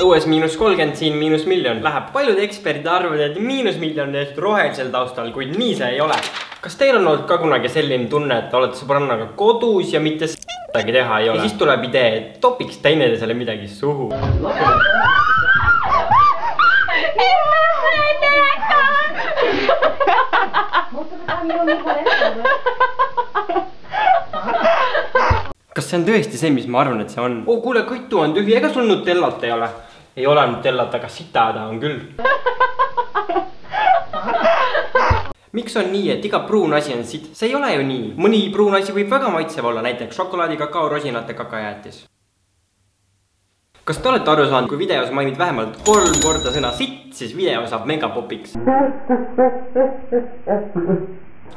õues -30, siin -1 läheb. Paljud eksperdid arvavad, et -1 on rohelisel taustal, kuid nii see ei ole. Kas teil on olnud ka kunagi selline tunne, et olete sõbrannaga kodus ja mitte midagi teha ei ole? Ja siis tuleb idee, et topiks teineteisele midagi suhu. Kas see on tõesti see, mis ma arvan, et see on? Oh, kuule, kõitu on tühi, ega sul Nutellat ei ole? Ei ole Nutellat, aga sitada on küll. Miks on nii, et iga pruun asi on sitt? See ei ole ju nii. Mõni pruun asi võib väga maitsev olla, näiteks šokolaadi, kakao, rosinate, kakajäätis. Kas te olete aru saanud, kui videos mainid vähemalt 3 korda sõna sitt, siis video saab megapopiks?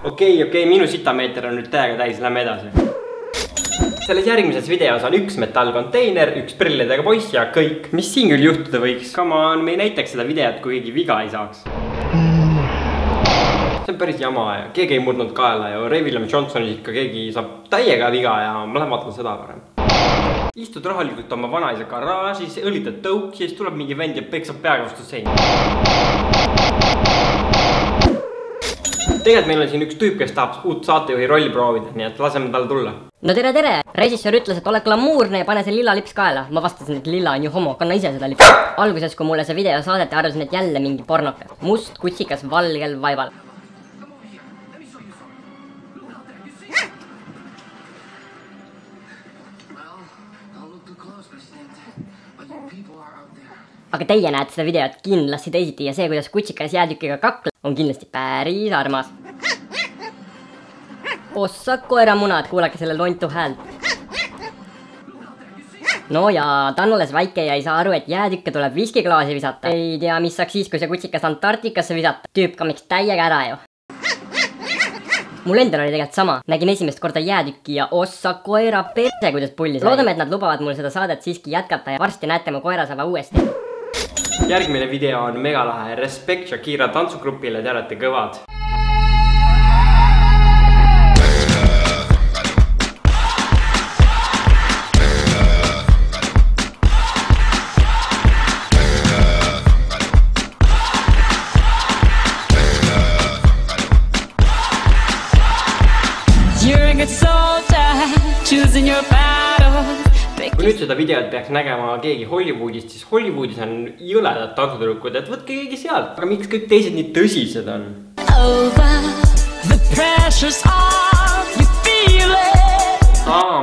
Okei, minu sitameeter on nüüd täiega täis, lähme edasi. Selles järgmises videos on üks metallkonteiner, üks prillidega poiss ja kõik. Mis siin küll juhtuda võiks? Come on, me ei näitaks seda videot, kui keegi viga ei saaks. See on päris jama ja keegi ei murdnud kaela ja Ray William Johnsonis ikka keegi saab täiega viga ja ma lähen vaatan seda parem. Istud rahulikult oma vanaisa garaažis, õlitad tõuki ja siis tuleb mingi vend ja peksab peaga vastu seina. Tegelikult meil on siin üks tüüp, kes tahab uut saatejuhi rolli proovida, nii et laseme tal tulla. No tere! Režissöör ütles, et ole glamuurne ja pane see lilla lips kaela. Ma vastasin, et lilla on ju homo, kanna ise seda lips. Alguses, kui mulle see video saadeti, arvasin, et jälle mingi pornoka. Must kutsikas valgel vaival. Aga teie näete seda videot kindlasti teisiti ja see, kuidas kutsikas jäätükiga kakle, on kindlasti päris armas. Ossa koeramunad, kuulake selle lontu häält. No ja ta on alles väike ja ei saa aru, et jäätükke tuleb viskiklaasi visata. Ei tea, mis saaks siis, kui see kutsikas Antarktikasse visata. Tüüp kamiks täiega ära ju. Mul endal oli tegelikult sama. Nägin esimest korda jäätükki ja ossa koera perse, kuidas pulli sai. Loodame, et nad lubavad mul seda saadet siiski jätkata ja varsti näete mu koerasava uuesti. Järgmine video on megalahe. Respekt Shakira tantsugrupile, te olete kõvad. Kui nüüd seda videot peaks nägema keegi Hollywoodist, siis Hollywoodis on jõledad tantsutüdrukud, et võtke keegi sealt. Aga miks kõik teised nii tõsised on?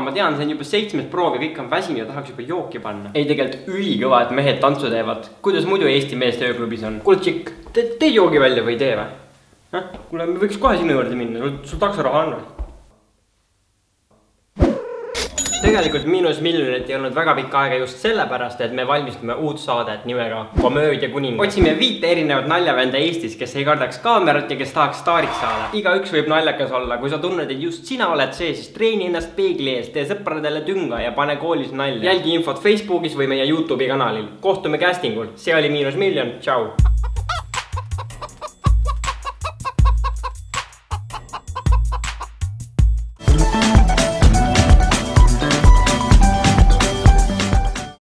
Ma tean, see on juba 7. proov ja kõik on väsinud ja tahaks juba jooki panna. Ei, tegelikult ülikõva, et mehed tantsu teevad. Kuidas muidu Eesti meeste ööklubis on? Kuule, tšikk, tee joogi välja või tee või? Kuule, me võiks kohe sinna juurde minna, sul taksoraha on või? Tegelikult -1 ei olnud väga pikka aega just sellepärast, et me valmistume uut saadet nimega Komöödia kuningas. Otsime 5 erinevat naljavenda Eestis, kes ei kardaks kaamerat ja kes tahaks staariks saada. Igaüks võib naljakas olla, kui sa tunned, et just sina oled see, siis treeni ennast peegli ees, tee sõpradele tünga ja pane koolis nalja. Jälgi infot Facebookis või meie YouTube'i kanalil. Kohtume castingul, see oli -1, tšau!